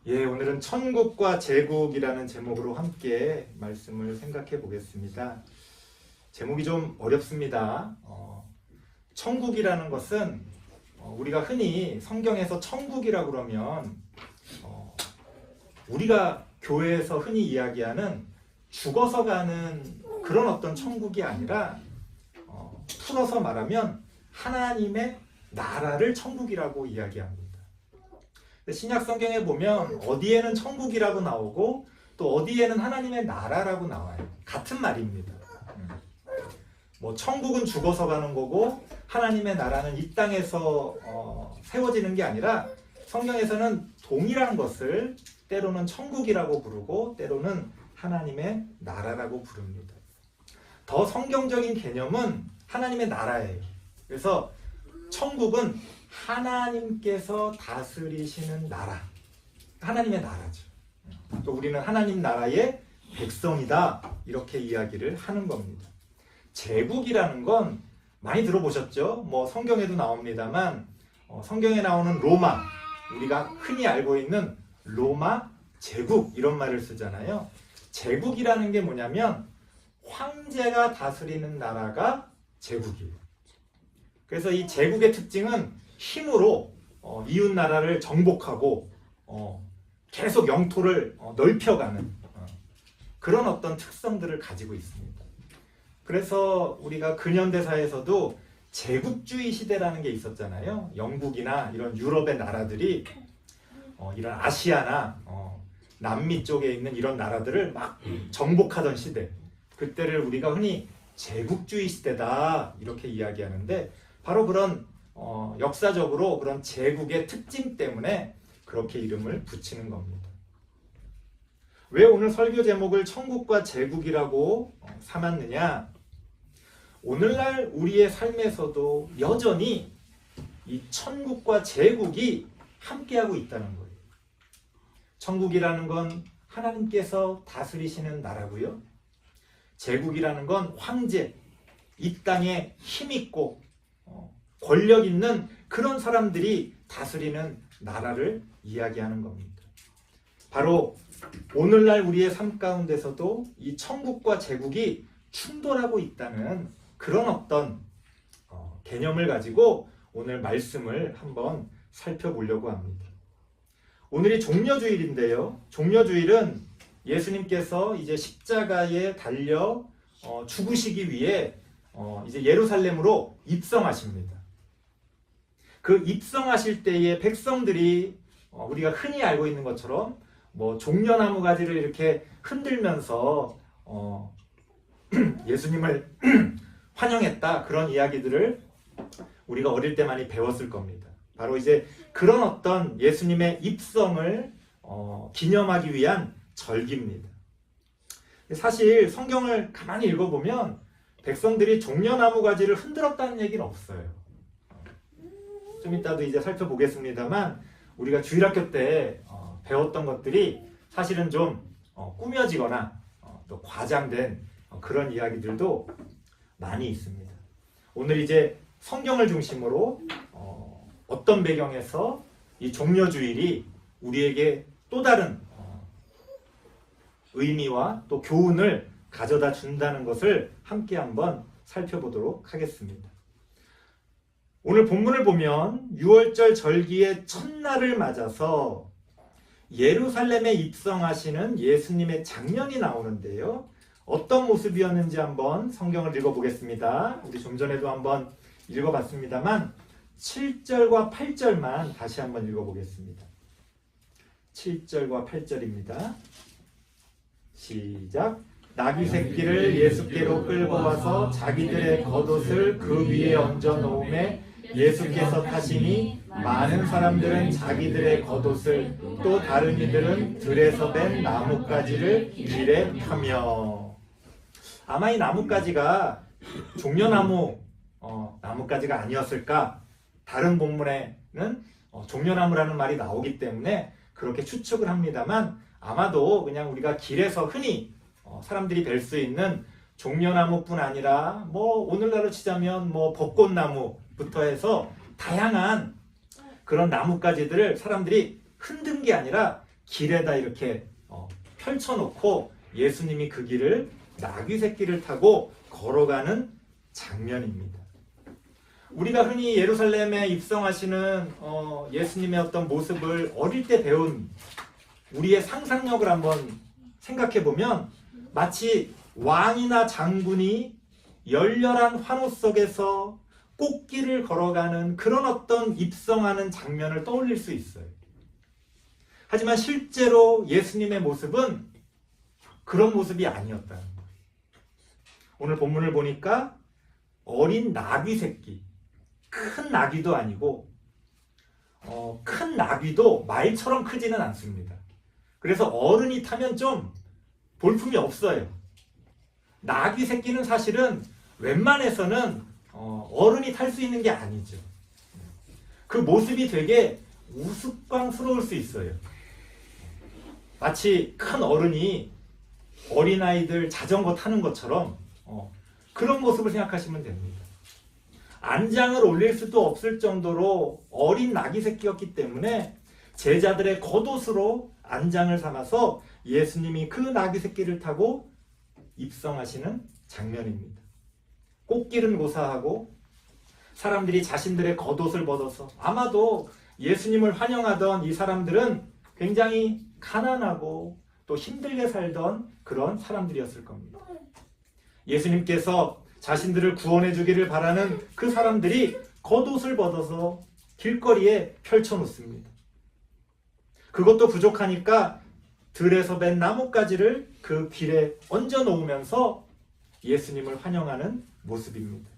예, 오늘은 천국과 제국이라는 제목으로 함께 말씀을 생각해 보겠습니다. 제목이 좀 어렵습니다. 천국이라는 것은 우리가 흔히 성경에서 천국이라고 그러면 우리가 교회에서 흔히 이야기하는 죽어서 가는 그런 어떤 천국이 아니라 풀어서 말하면 하나님의 나라를 천국이라고 이야기합니다. 신약 성경에 보면 어디에는 천국이라고 나오고 또 어디에는 하나님의 나라라고 나와요. 같은 말입니다. 천국은 죽어서 가는 거고 하나님의 나라는 이 땅에서 세워지는 게 아니라 성경에서는 동일한 것을 때로는 천국이라고 부르고 때로는 하나님의 나라라고 부릅니다. 더 성경적인 개념은 하나님의 나라예요. 그래서 천국은 하나님께서 다스리시는 나라, 하나님의 나라죠. 또 우리는 하나님 나라의 백성이다, 이렇게 이야기를 하는 겁니다. 제국이라는 건 많이 들어보셨죠? 성경에도 나옵니다만 성경에 나오는 로마, 우리가 흔히 알고 있는 로마 제국, 이런 말을 쓰잖아요. 제국이라는 게 뭐냐면 황제가 다스리는 나라가 제국이에요. 그래서 이 제국의 특징은 힘으로 이웃 나라를 정복하고 계속 영토를 넓혀가는 그런 어떤 특성들을 가지고 있습니다. 그래서 우리가 근현대사에서도 제국주의 시대라는 게 있었잖아요. 영국이나 이런 유럽의 나라들이 이런 아시아나 남미 쪽에 있는 이런 나라들을 막 정복하던 시대, 그때를 우리가 흔히 제국주의 시대다, 이렇게 이야기하는데 바로 그런 역사적으로 그런 제국의 특징 때문에 그렇게 이름을 붙이는 겁니다. 왜 오늘 설교 제목을 천국과 제국이라고 삼았느냐? 오늘날 우리의 삶에서도 여전히 이 천국과 제국이 함께하고 있다는 거예요. 천국이라는 건 하나님께서 다스리시는 나라고요. 제국이라는 건 황제, 이 땅에 힘있고 권력 있는 그런 사람들이 다스리는 나라를 이야기하는 겁니다. 바로 오늘날 우리의 삶 가운데서도 이 천국과 제국이 충돌하고 있다는 그런 어떤 개념을 가지고 오늘 말씀을 한번 살펴보려고 합니다. 오늘이 종려주일인데요. 종려주일은 예수님께서 이제 십자가에 달려 죽으시기 위해 이제 예루살렘으로 입성하십니다. 그 입성하실 때에 백성들이 우리가 흔히 알고 있는 것처럼 종려나무 가지를 이렇게 흔들면서 예수님을 환영했다, 그런 이야기들을 우리가 어릴 때 많이 배웠을 겁니다. 바로 이제 그런 어떤 예수님의 입성을 기념하기 위한 절기입니다. 사실 성경을 가만히 읽어보면 백성들이 종려나무 가지를 흔들었다는 얘기는 없어요. 좀 이따도 이제 살펴보겠습니다만 우리가 주일학교 때 배웠던 것들이 사실은 좀 꾸며지거나 또 과장된 그런 이야기들도 많이 있습니다. 오늘 이제 성경을 중심으로 어떤 배경에서 이 종려주일이 우리에게 또 다른 의미와 또 교훈을 가져다 준다는 것을 함께 한번 살펴보도록 하겠습니다. 오늘 본문을 보면 6월절 절기의 첫날을 맞아서 예루살렘에 입성하시는 예수님의 장면이 나오는데요. 어떤 모습이었는지 한번 성경을 읽어보겠습니다. 우리 좀 전에도 한번 읽어봤습니다만 7절과 8절만 다시 한번 읽어보겠습니다. 7절과 8절입니다. 시작. 나귀 새끼를 예수께로 끌고 와서 자기들의 겉옷을 그 위에 얹어 놓음에 예수께서 타시니 많은 사람들은 자기들의 겉옷을, 또 다른 이들은 들에서 벤 나뭇가지를 길에 펴며. 아마 이 나뭇가지가 종려나무 나뭇가지가 아니었을까? 다른 본문에는 종려나무라는 말이 나오기 때문에 그렇게 추측을 합니다만 아마도 그냥 우리가 길에서 흔히 사람들이 뵐 수 있는 종려나무뿐 아니라 오늘날로 치자면 벚꽃나무부터 해서 다양한 그런 나뭇가지들을 사람들이 흔든 게 아니라 길에다 이렇게 펼쳐놓고 예수님이 그 길을 나귀 새끼를 타고 걸어가는 장면입니다. 우리가 흔히 예루살렘에 입성하시는 예수님의 어떤 모습을 어릴 때 배운 우리의 상상력을 한번 생각해 보면 마치 왕이나 장군이 열렬한 환호 속에서 꽃길을 걸어가는 그런 어떤 입성하는 장면을 떠올릴 수 있어요. 하지만 실제로 예수님의 모습은 그런 모습이 아니었다는 거예요. 오늘 본문을 보니까 어린 나귀 새끼, 큰 나귀도 아니고 큰 나귀도 말처럼 크지는 않습니다. 그래서 어른이 타면 좀 볼품이 없어요. 나귀 새끼는 사실은 웬만해서는 어른이 탈 수 있는 게 아니죠. 그 모습이 되게 우스꽝스러울 수 있어요. 마치 큰 어른이 어린아이들 자전거 타는 것처럼 그런 모습을 생각하시면 됩니다. 안장을 올릴 수도 없을 정도로 어린 나귀 새끼였기 때문에 제자들의 겉옷으로 안장을 삼아서 예수님이 그 나귀 새끼를 타고 입성하시는 장면입니다. 꽃길은 고사하고 사람들이 자신들의 겉옷을 벗어서 아마도 예수님을 환영하던 이 사람들은 굉장히 가난하고 또 힘들게 살던 그런 사람들이었을 겁니다. 예수님께서 자신들을 구원해 주기를 바라는 그 사람들이 겉옷을 벗어서 길거리에 펼쳐놓습니다. 그것도 부족하니까 들에서 벤 나뭇가지를 그 길에 얹어 놓으면서 예수님을 환영하는 모습입니다.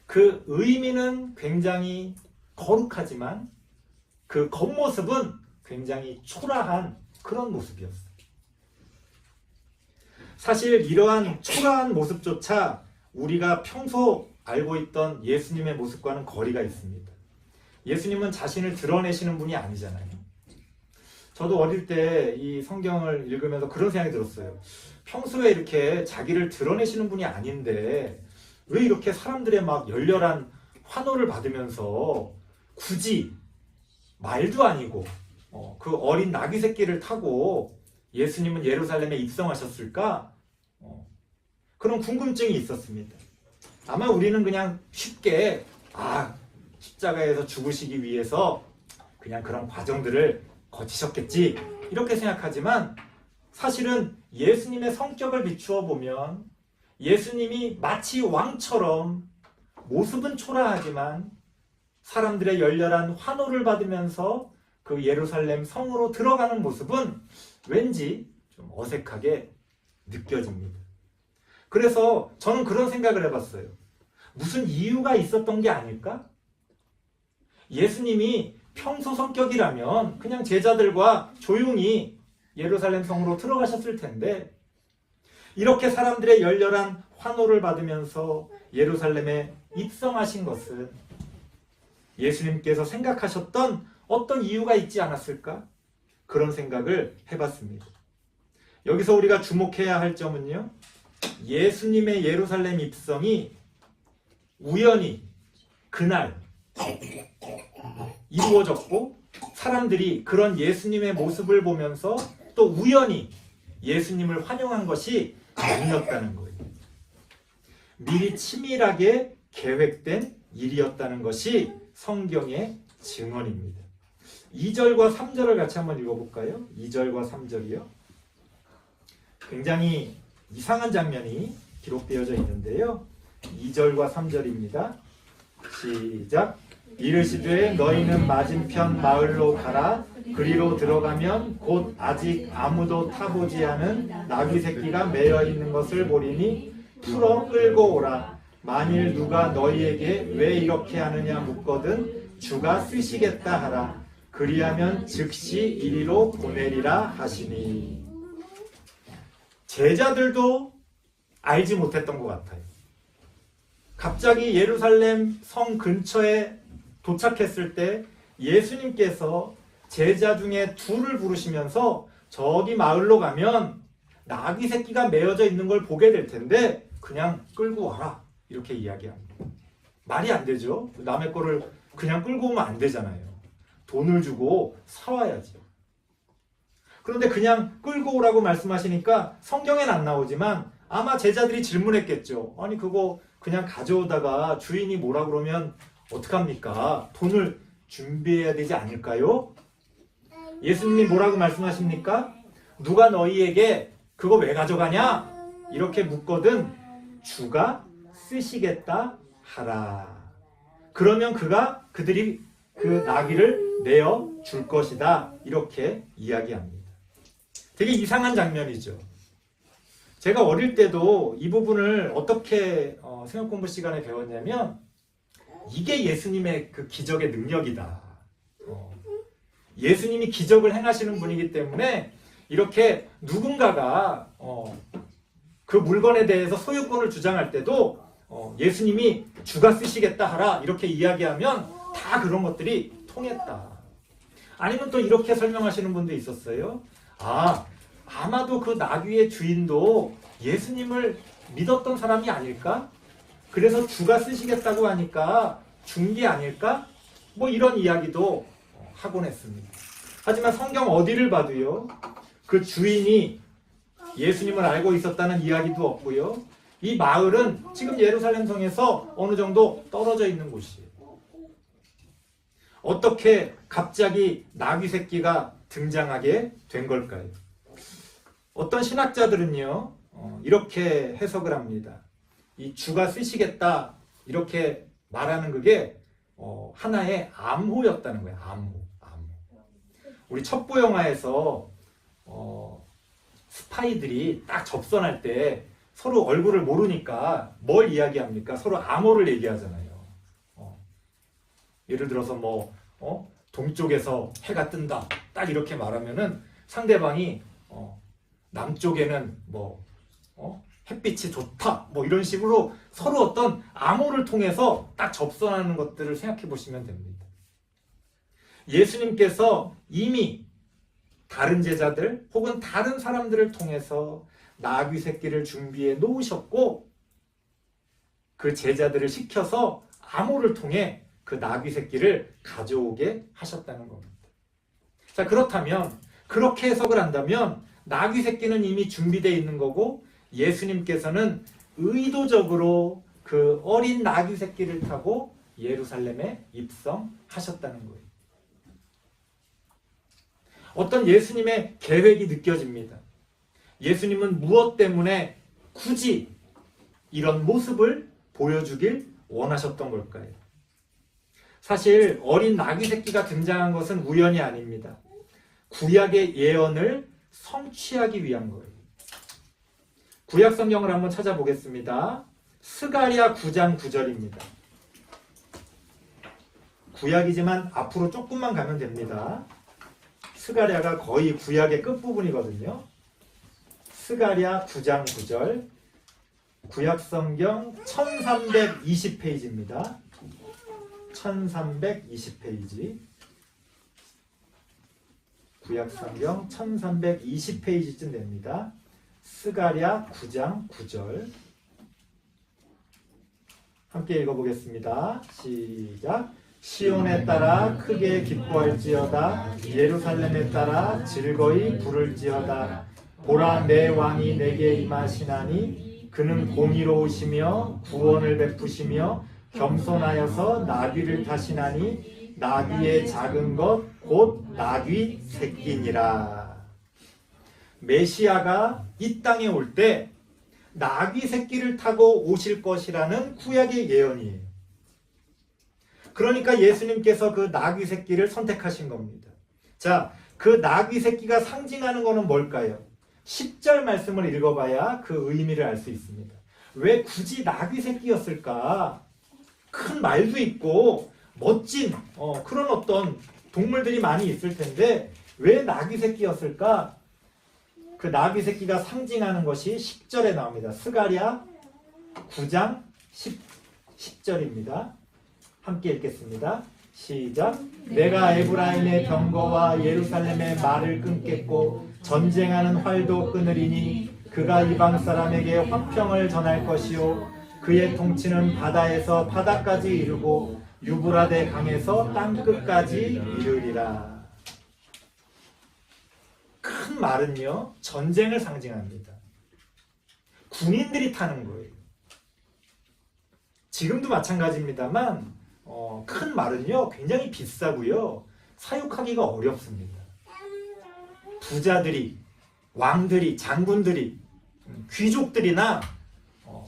그 의미는 굉장히 거룩하지만 그 겉모습은 굉장히 초라한 그런 모습이었어요. 사실 이러한 초라한 모습조차 우리가 평소 알고 있던 예수님의 모습과는 거리가 있습니다. 예수님은 자신을 드러내시는 분이 아니잖아요. 저도 어릴 때 이 성경을 읽으면서 그런 생각이 들었어요. 평소에 이렇게 자기를 드러내시는 분이 아닌데 왜 이렇게 사람들의 막 열렬한 환호를 받으면서 굳이 말도 아니고 그 어린 나귀 새끼를 타고 예수님은 예루살렘에 입성하셨을까? 그런 궁금증이 있었습니다. 아마 우리는 그냥 쉽게 십자가에서 죽으시기 위해서 그냥 그런 과정들을 거치셨겠지 이렇게 생각하지만 사실은 예수님의 성격을 비추어 보면 예수님이 마치 왕처럼 모습은 초라하지만 사람들의 열렬한 환호를 받으면서 그 예루살렘 성으로 들어가는 모습은 왠지 좀 어색하게 느껴집니다. 그래서 저는 그런 생각을 해봤어요. 무슨 이유가 있었던 게 아닐까? 예수님이 평소 성격이라면 그냥 제자들과 조용히 예루살렘 성으로 들어가셨을 텐데 이렇게 사람들의 열렬한 환호를 받으면서 예루살렘에 입성하신 것은 예수님께서 생각하셨던 어떤 이유가 있지 않았을까? 그런 생각을 해봤습니다. 여기서 우리가 주목해야 할 점은요. 예수님의 예루살렘 입성이 우연히 그날 이루어졌고 사람들이 그런 예수님의 모습을 보면서 또 우연히 예수님을 환영한 것이 아니었다는 거예요. 미리 치밀하게 계획된 일이었다는 것이 성경의 증언입니다. 2절과 3절을 같이 한번 읽어볼까요? 2절과 3절이요. 굉장히 이상한 장면이 기록되어져 있는데요. 2절과 3절입니다. 시작. 이르시되 너희는 맞은편 마을로 가라. 그리로 들어가면 곧 아직 아무도 타보지 않은 나귀 새끼가 매여 있는 것을 보리니 풀어 끌고 오라. 만일 누가 너희에게 왜 이렇게 하느냐 묻거든 주가 쓰시겠다 하라. 그리하면 즉시 이리로 보내리라 하시니. 제자들도 알지 못했던 것 같아요. 갑자기 예루살렘 성 근처에 도착했을 때 예수님께서 제자 중에 둘을 부르시면서 저기 마을로 가면 나귀 새끼가 메어져 있는 걸 보게 될 텐데 그냥 끌고 와라 이렇게 이야기합니다. 말이 안 되죠. 남의 거를 그냥 끌고 오면 안 되잖아요. 돈을 주고 사와야죠. 그런데 그냥 끌고 오라고 말씀하시니까 성경엔 안 나오지만 아마 제자들이 질문했겠죠. 아니 그거 그냥 가져오다가 주인이 뭐라 그러면 어떡합니까? 돈을 준비해야 되지 않을까요? 예수님이 뭐라고 말씀하십니까? 누가 너희에게 그거 왜 가져가냐? 이렇게 묻거든 주가 쓰시겠다 하라. 그러면 그들이 그 나귀를 내어 줄 것이다. 이렇게 이야기합니다. 되게 이상한 장면이죠. 제가 어릴 때도 이 부분을 어떻게 생각 공부 시간에 배웠냐면 이게 예수님의 그 기적의 능력이다. 예수님이 기적을 행하시는 분이기 때문에 이렇게 누군가가 그 물건에 대해서 소유권을 주장할 때도 예수님이 주가 쓰시겠다 하라 이렇게 이야기하면 다 그런 것들이 통했다. 아니면 또 이렇게 설명하시는 분도 있었어요. 아마도 그 나귀의 주인도 예수님을 믿었던 사람이 아닐까? 그래서 주가 쓰시겠다고 하니까 준 게 아닐까? 뭐 이런 이야기도 하곤 했습니다. 하지만 성경 어디를 봐도요, 그 주인이 예수님을 알고 있었다는 이야기도 없고요. 이 마을은 지금 예루살렘 성에서 어느 정도 떨어져 있는 곳이에요. 어떻게 갑자기 나귀 새끼가 등장하게 된 걸까요? 어떤 신학자들은요, 이렇게 해석을 합니다. 이 주가 쓰시겠다 이렇게 말하는 그게 하나의 암호였다는 거예요. 암호. 우리 첩보 영화에서 스파이들이 딱 접선할 때 서로 얼굴을 모르니까 뭘 이야기합니까? 서로 암호를 얘기하잖아요. 예를 들어서 동쪽에서 해가 뜬다. 딱 이렇게 말하면은 상대방이 남쪽에는 햇빛이 좋다. 이런 식으로 서로 어떤 암호를 통해서 딱 접선하는 것들을 생각해 보시면 됩니다. 예수님께서 이미 다른 제자들 혹은 다른 사람들을 통해서 나귀 새끼를 준비해 놓으셨고 그 제자들을 시켜서 암호를 통해 그 나귀 새끼를 가져오게 하셨다는 겁니다. 자, 그렇다면 그렇게 해석을 한다면 나귀 새끼는 이미 준비되어 있는 거고 예수님께서는 의도적으로 그 어린 나귀 새끼를 타고 예루살렘에 입성하셨다는 거예요. 어떤 예수님의 계획이 느껴집니다. 예수님은 무엇 때문에 굳이 이런 모습을 보여주길 원하셨던 걸까요? 사실 어린 나귀 새끼가 등장한 것은 우연이 아닙니다. 구약의 예언을 성취하기 위한 거예요. 구약 성경을 한번 찾아보겠습니다. 스가랴 9장 9절입니다. 구약이지만 앞으로 조금만 가면 됩니다. 스가랴가 거의 구약의 끝부분이거든요. 스가랴 9장 9절, 구약 성경 1320페이지입니다. 1320페이지. 구약 성경 1320페이지쯤 됩니다. 스가랴 9장 9절. 함께 읽어보겠습니다. 시작. 시온에 따라 크게 기뻐할지어다. 예루살렘에 따라 즐거이 부를지어다. 보라, 내 왕이 내게 임하시나니 그는 공의로우시며 구원을 베푸시며 겸손하여서 나귀를 타시나니 나귀의 작은 것 곧 나귀 새끼니라. 메시아가 이 땅에 올 때 나귀 새끼를 타고 오실 것이라는 구약의 예언이에요. 그러니까 예수님께서 그 나귀 새끼를 선택하신 겁니다. 자, 그 나귀 새끼가 상징하는 것은 뭘까요? 10절 말씀을 읽어봐야 그 의미를 알 수 있습니다. 왜 굳이 나귀 새끼였을까? 큰 말도 있고 멋진 그런 어떤 동물들이 많이 있을 텐데 왜 나귀 새끼였을까? 그 나귀 새끼가 상징하는 것이 10절에 나옵니다. 스가랴 9장 10절입니다. 함께 읽겠습니다. 시작. 내가 에브라임의 병거와 예루살렘의 말을 끊겠고 전쟁하는 활도 끊으리니 그가 이방 사람에게 화평을 전할 것이요 그의 통치는 바다에서 바다까지 이르고 유브라데 강에서 땅끝까지 이르리라. 큰 큰 말은요, 전쟁을 상징합니다. 군인들이 타는 거예요. 지금도 마찬가지입니다만 큰 말은요, 굉장히 비싸고요, 사육하기가 어렵습니다. 부자들이, 왕들이, 장군들이, 귀족들이나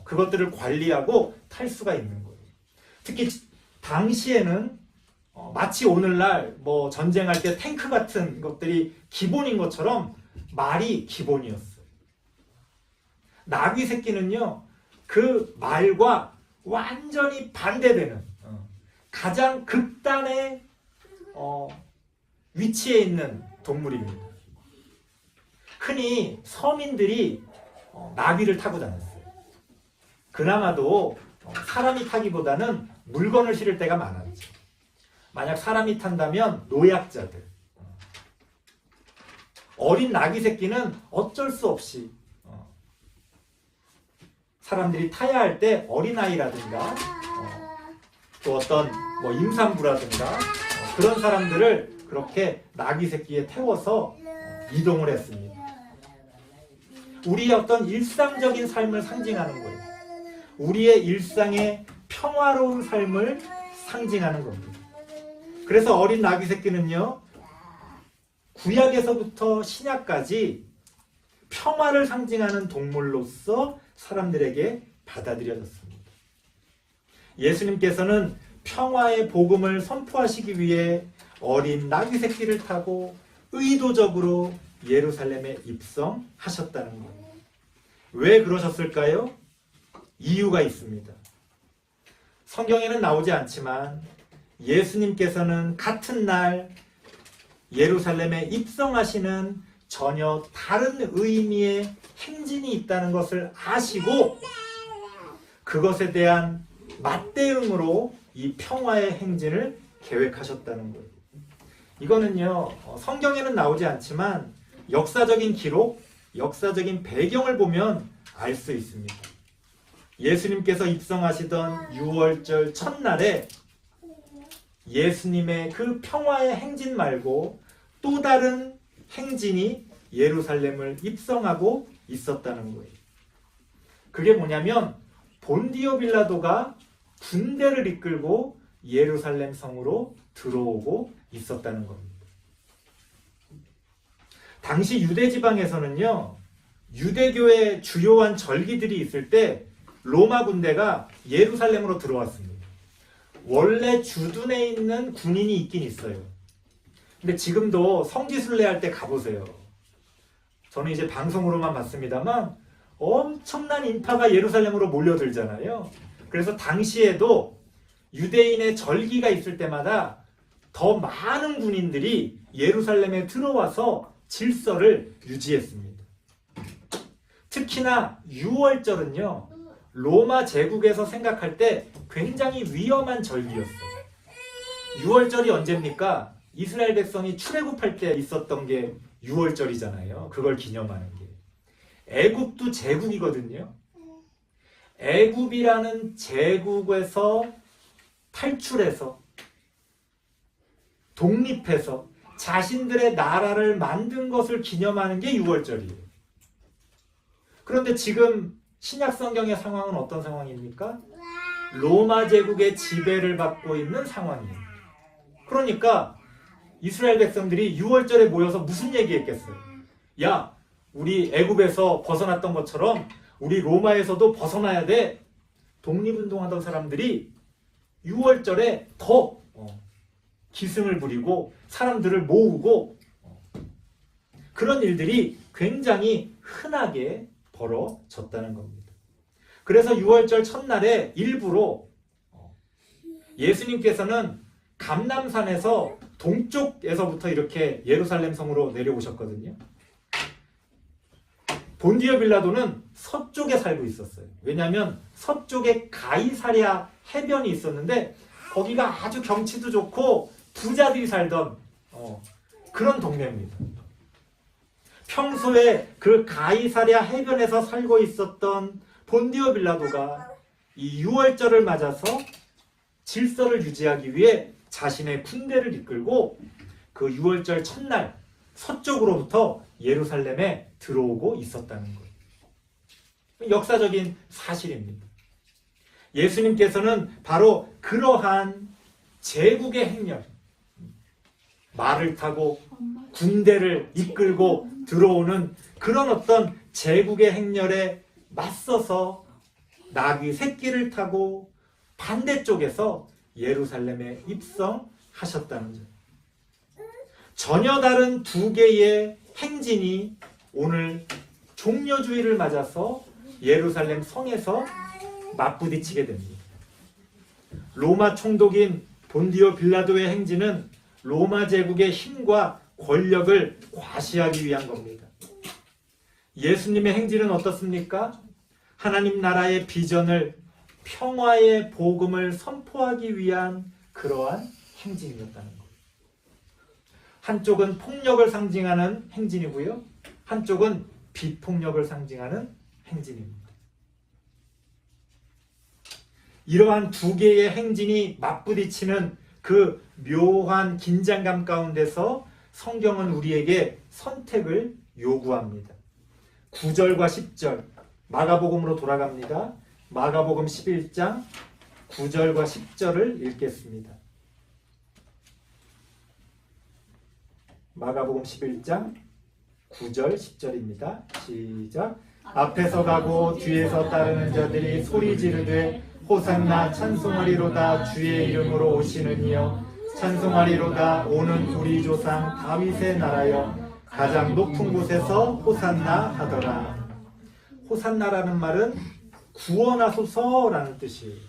그것들을 관리하고 탈 수가 있는 거예요. 특히 당시에는 마치 오늘날 뭐 전쟁할 때 탱크 같은 것들이 기본인 것처럼 말이 기본이었어요. 나귀 새끼는요, 그 말과 완전히 반대되는 가장 극단의 위치에 있는 동물입니다. 흔히 서민들이 나귀를 타고 다녔어요. 그나마도 사람이 타기보다는 물건을 실을 때가 많았죠. 만약 사람이 탄다면 노약자들, 어린 나귀 새끼는 어쩔 수 없이 사람들이 타야 할 때 어린아이라든가 또 어떤 뭐 임산부라든가 그런 사람들을 그렇게 나귀 새끼에 태워서 이동을 했습니다. 우리의 어떤 일상적인 삶을 상징하는 거예요. 우리의 일상의 평화로운 삶을 상징하는 겁니다. 그래서 어린 나귀 새끼는요, 구약에서부터 신약까지 평화를 상징하는 동물로서 사람들에게 받아들여졌습니다. 예수님께서는 평화의 복음을 선포하시기 위해 어린 나귀 새끼를 타고 의도적으로 예루살렘에 입성하셨다는 거예요. 왜 그러셨을까요? 이유가 있습니다. 성경에는 나오지 않지만 예수님께서는 같은 날 예루살렘에 입성하시는 전혀 다른 의미의 행진이 있다는 것을 아시고 그것에 대한 맞대응으로 이 평화의 행진을 계획하셨다는 거예요. 이거는요, 성경에는 나오지 않지만 역사적인 기록, 역사적인 배경을 보면 알 수 있습니다. 예수님께서 입성하시던 6월절 첫날에 예수님의 그 평화의 행진 말고 또 다른 행진이 예루살렘을 입성하고 있었다는 거예요. 그게 뭐냐면 본디오 빌라도가 군대를 이끌고 예루살렘 성으로 들어오고 있었다는 겁니다. 당시 유대 지방에서는요, 유대교의 주요한 절기들이 있을 때 로마 군대가 예루살렘으로 들어왔습니다. 원래 주둔에 있는 군인이 있긴 있어요. 근데 지금도 성지순례 할 때 가보세요. 저는 이제 방송으로만 봤습니다만 엄청난 인파가 예루살렘으로 몰려들잖아요. 그래서 당시에도 유대인의 절기가 있을 때마다 더 많은 군인들이 예루살렘에 들어와서 질서를 유지했습니다. 특히나 6월절은요, 로마 제국에서 생각할 때 굉장히 위험한 절기였어요. 6월절이 언제입니까? 이스라엘 백성이 출애굽할 때 있었던 게 6월절이잖아요. 그걸 기념하는 게. 애굽도 제국이거든요. 애굽이라는 제국에서 탈출해서 독립해서 자신들의 나라를 만든 것을 기념하는 게 6월절이에요. 그런데 지금 신약 성경의 상황은 어떤 상황입니까? 로마 제국의 지배를 받고 있는 상황이에요. 그러니까 이스라엘 백성들이 6월절에 모여서 무슨 얘기했겠어요? 야, 우리 애굽에서 벗어났던 것처럼 우리 로마에서도 벗어나야 돼. 독립운동하던 사람들이 6월절에 더 기승을 부리고 사람들을 모으고 그런 일들이 굉장히 흔하게 벌어졌다는 겁니다. 그래서 6월절 첫날에 일부러 예수님께서는 감람산에서 동쪽에서부터 이렇게 예루살렘 성으로 내려오셨거든요. 본디오 빌라도는 서쪽에 살고 있었어요. 왜냐하면 서쪽에 가이사랴 해변이 있었는데 거기가 아주 경치도 좋고 부자들이 살던 그런 동네입니다. 평소에 그 가이사랴 해변에서 살고 있었던 본디오 빌라도가 이 6월절을 맞아서 질서를 유지하기 위해 자신의 군대를 이끌고 그 6월절 첫날 서쪽으로부터 예루살렘에 들어오고 있었다는 거예요. 역사적인 사실입니다. 예수님께서는 바로 그러한 제국의 행렬, 말을 타고 군대를 이끌고 들어오는 그런 어떤 제국의 행렬에 맞서서 나귀 새끼를 타고 반대쪽에서 예루살렘에 입성하셨다는 점. 전혀 다른 두 개의 행진이 오늘 종려주의를 맞아서 예루살렘 성에서 맞부딪히게 됩니다. 로마 총독인 본디오 빌라도의 행진은 로마 제국의 힘과 권력을 과시하기 위한 겁니다. 예수님의 행진은 어떻습니까? 하나님 나라의 비전을, 평화의 복음을 선포하기 위한 그러한 행진이었다는 거예요. 한쪽은 폭력을 상징하는 행진이고요, 한쪽은 비폭력을 상징하는 행진입니다. 이러한 두 개의 행진이 맞부딪히는 그 묘한 긴장감 가운데서 성경은 우리에게 선택을 요구합니다. 9절과 10절, 마가복음으로 돌아갑니다. 마가복음 11장 9절과 10절을 읽겠습니다. 마가복음 11장 9절 10절입니다. 시작. 앞에서 가고 뒤에서 따르는 자들이 소리 지르되 호산나 찬송하리로다, 주의 이름으로 오시는 이여 찬송하리로다, 오는 우리 조상 다윗의 나라여 가장 높은 곳에서 호산나 하더라. 호산나라는 말은 구원하소서라는 뜻이에요.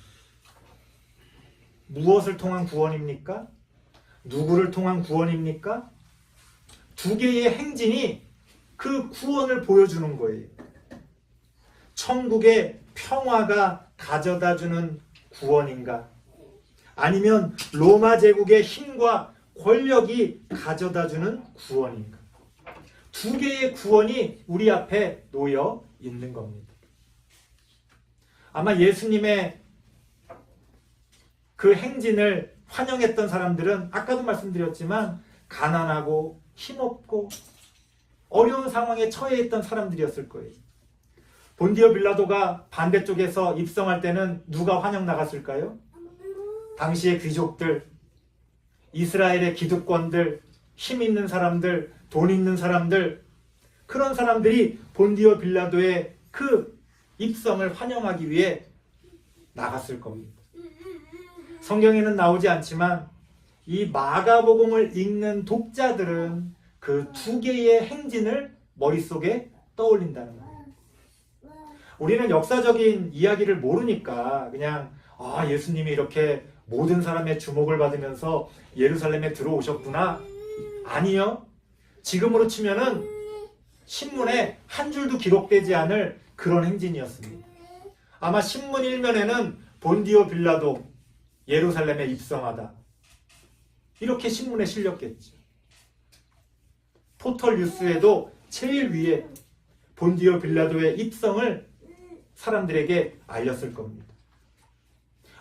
무엇을 통한 구원입니까? 누구를 통한 구원입니까? 두 개의 행진이 그 구원을 보여주는 거예요. 천국의 평화가 가져다주는 구원인가? 아니면 로마 제국의 힘과 권력이 가져다주는 구원인가? 두 개의 구원이 우리 앞에 놓여 있는 겁니다. 아마 예수님의 그 행진을 환영했던 사람들은 아까도 말씀드렸지만 가난하고 힘없고 어려운 상황에 처해 있던 사람들이었을 거예요. 본디오 빌라도가 반대쪽에서 입성할 때는 누가 환영 나갔을까요? 당시의 귀족들, 이스라엘의 기득권들, 힘 있는 사람들, 돈 있는 사람들, 그런 사람들이 본디오 빌라도의 그 입성을 환영하기 위해 나갔을 겁니다. 성경에는 나오지 않지만 이 마가복음을 읽는 독자들은 그 두 개의 행진을 머릿속에 떠올린다는 거예요. 우리는 역사적인 이야기를 모르니까 그냥 예수님이 이렇게 모든 사람의 주목을 받으면서 예루살렘에 들어오셨구나. 아니요. 지금으로 치면은 신문에 한 줄도 기록되지 않을 그런 행진이었습니다. 아마 신문 1면에는 본디오 빌라도 예루살렘에 입성하다, 이렇게 신문에 실렸겠죠. 포털 뉴스에도 제일 위에 본디오 빌라도의 입성을 사람들에게 알렸을 겁니다.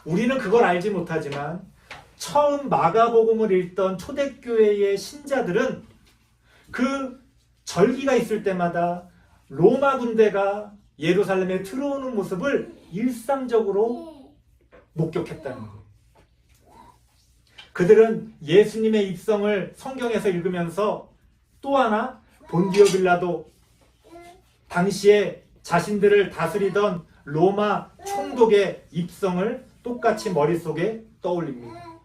우리는 그걸 알지 못하지만 처음 마가복음을 읽던 초대교회의 신자들은 그 절기가 있을 때마다 로마 군대가 예루살렘에 들어오는 모습을 일상적으로 목격했다는 거예요. 그들은 예수님의 입성을 성경에서 읽으면서 또 하나 본디오 빌라도, 당시에 자신들을 다스리던 로마 총독의 입성을 똑같이 머릿속에 떠올립니다.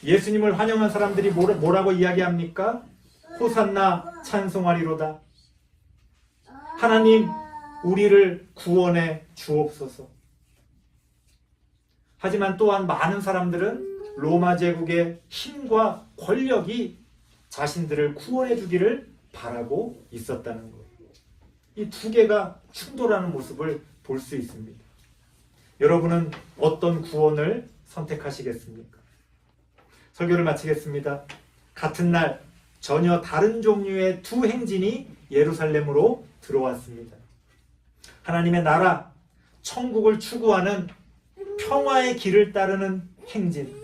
예수님을 환영한 사람들이 뭐라고 이야기합니까? 호산나 찬송하리로다. 하나님, 우리를 구원해 주옵소서. 하지만 또한 많은 사람들은 로마 제국의 힘과 권력이 자신들을 구원해 주기를 바라고 있었다는 거예요. 이 두 개가 충돌하는 모습을 볼 수 있습니다. 여러분은 어떤 구원을 선택하시겠습니까? 설교를 마치겠습니다. 같은 날 전혀 다른 종류의 두 행진이 예루살렘으로 들어왔습니다. 하나님의 나라, 천국을 추구하는 평화의 길을 따르는 행진,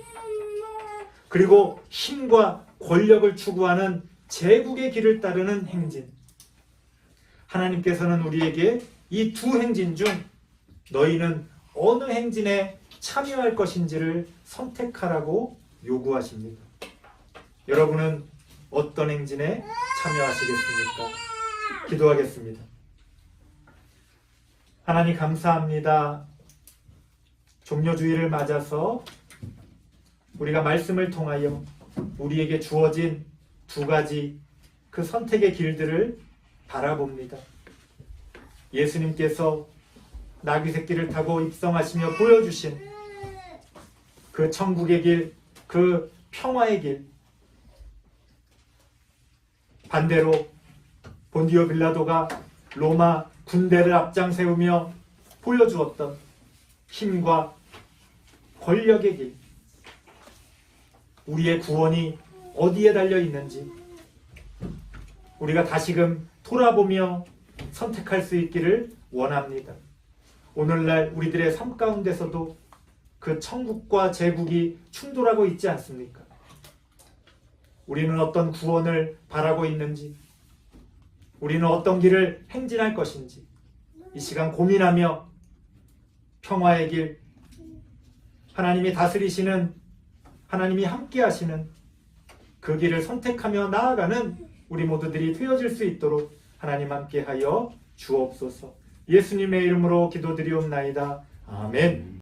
그리고 힘과 권력을 추구하는 제국의 길을 따르는 행진. 하나님께서는 우리에게 이 두 행진 중 너희는 어느 행진에 참여할 것인지를 선택하라고 요구하십니다. 여러분은 어떤 행진에 참여하시겠습니까? 기도하겠습니다. 하나님 감사합니다. 종료주의를 맞아서 우리가 말씀을 통하여 우리에게 주어진 두 가지 그 선택의 길들을 바라봅니다. 예수님께서 나귀 새끼를 타고 입성하시며 보여주신 그 천국의 길, 그 평화의 길, 반대로 본디오 빌라도가 로마 군대를 앞장 세우며 보여주었던 힘과 권력의 길, 우리의 구원이 어디에 달려 있는지 우리가 다시금 돌아보며 선택할 수 있기를 원합니다. 오늘날 우리들의 삶 가운데서도 그 천국과 제국이 충돌하고 있지 않습니까? 우리는 어떤 구원을 바라고 있는지, 우리는 어떤 길을 행진할 것인지 이 시간 고민하며 평화의 길, 하나님이 다스리시는, 하나님이 함께 하시는 그 길을 선택하며 나아가는 우리 모두들이 되어질 수 있도록 하나님 함께 하여 주옵소서. 예수님의 이름으로 기도드리옵나이다. 아멘.